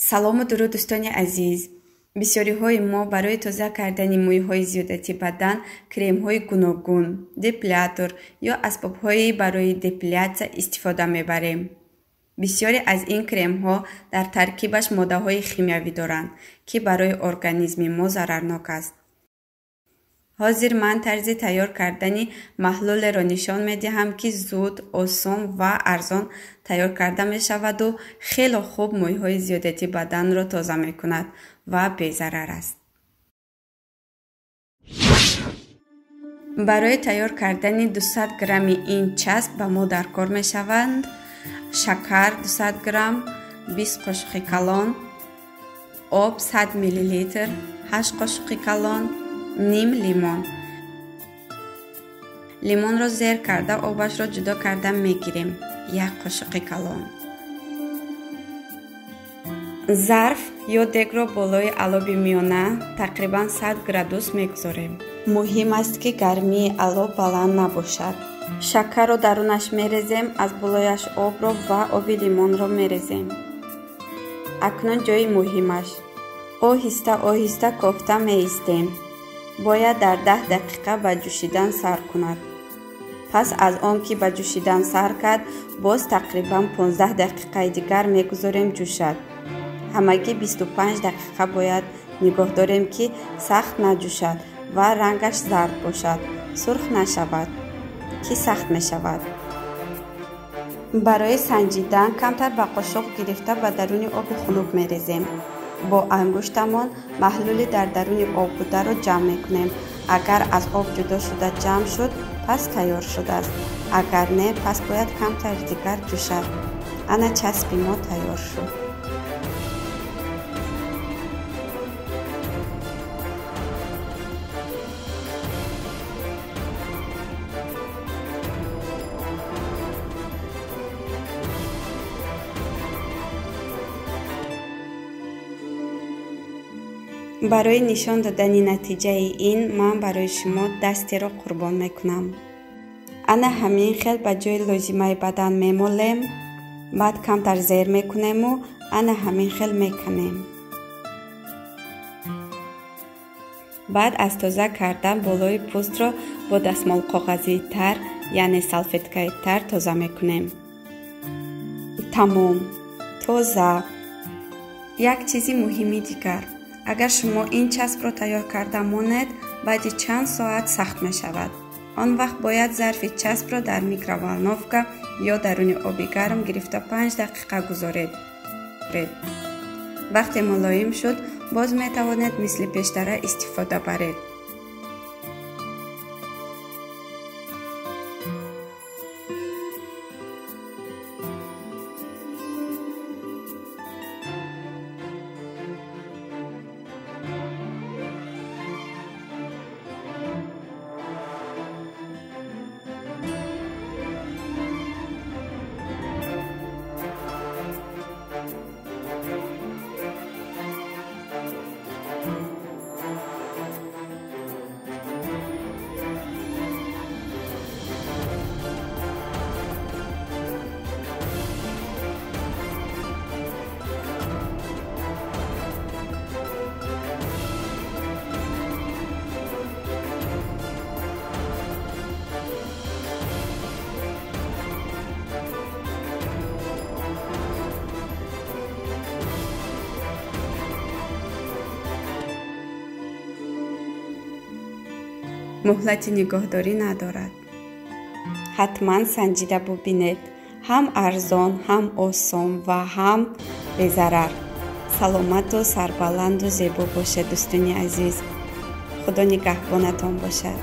салому дуруд дӯстони азиз. бисёриҳои мо барои тоза кардани мӯйҳои зиёдати бадан кремҳои гуногун, депилятор ё асбобҳои барои депилятсия истифода мебарем. бисёре аз ин кремҳо дар таркибаш моддаҳои химиявӣ доранд, ки барои организми мо зарарнок аст. ҳозир ман тарзи тайёр кардани маҳлулеро нишон медиҳам, ки зуд, осон ва арзон тайёр карда мешаваду хело хуб мӯйҳои зиёдати баданро тоза мекунад ва безарар аст. барои тайёр кардани 200 грамми ин часп ба мо дар кор мешаванд шакар 200 грамм, 20 қошуқи калон, об 100 мл, 8 қошуқи калон, ним лимон. лимонро зер карда обашро ҷудо карда мегирем 1 қошуқи калон. зарф ё дегро болои алоби миёна тақрибан 100 градус мегузорем. муҳим аст ки гармии алоб баланд набошад. шакарро дарунаш мерезем, аз болояш обро ва оби лимонро мерезем. акнун ҷои муҳимаш. оҳиста оҳиста кофта меистем. бояд дар 10 дақиқа ба ҷӯшидан сар кунад. пас аз он ки ба ҷӯшидан сар кард, боз тақрибан 15 дақиқаи дигар мегузорем ҷӯшад. ҳамагӣ 25 дақиқа бояд нигоҳ дорем, ки сахт наҷӯшад ва рангаш зард бошад, сурх нашавад, ки сахт мешавад. барои санҷидан камтар ба қошуқ гирифта ба даруни оби хунук мерезем. бо ангуштамон маҳлули дар даруни об бударо ҷамъ мекунем. агар аз об ҷудо шуда ҷамъ шуд, пас тайёр шудааст. агар не, пас бояд камтари дигар ҷӯшад. ана часпи мо тайёр шуд. барои нишон додани натиҷаи ин ман барои шумо дастеро қурбон мекунам. ана ҳамин хел ба ҷои лозимаи бадан мемолем, баъд камтар зер мекунему ана ҳамин хел меканем. баъд аз тоза кардан болои пӯстро бо дастмол коғазии тар яъне салфеткаи тар тоза мекунем. тамом, тоза. як чизи муҳими дигар. агар шумо ин часпро тайёр карда монед, баъди чанд соат сахт мешавад. он вақт бояд зарфи часпро дар микроволновка ё даруни оби гарм гирифта 5 дақиқа гузоред. вақте мулоим шуд, боз метавонед мисли пештара истифода баред. муҳлати нигоҳдорӣ надорад. ҳатман санҷида бубинед. ҳам арзон, ҳам осон ва ҳам безарар. саломату сарбаланду зебо бошед дӯстони азиз. худо нигаҳбонатон бошад.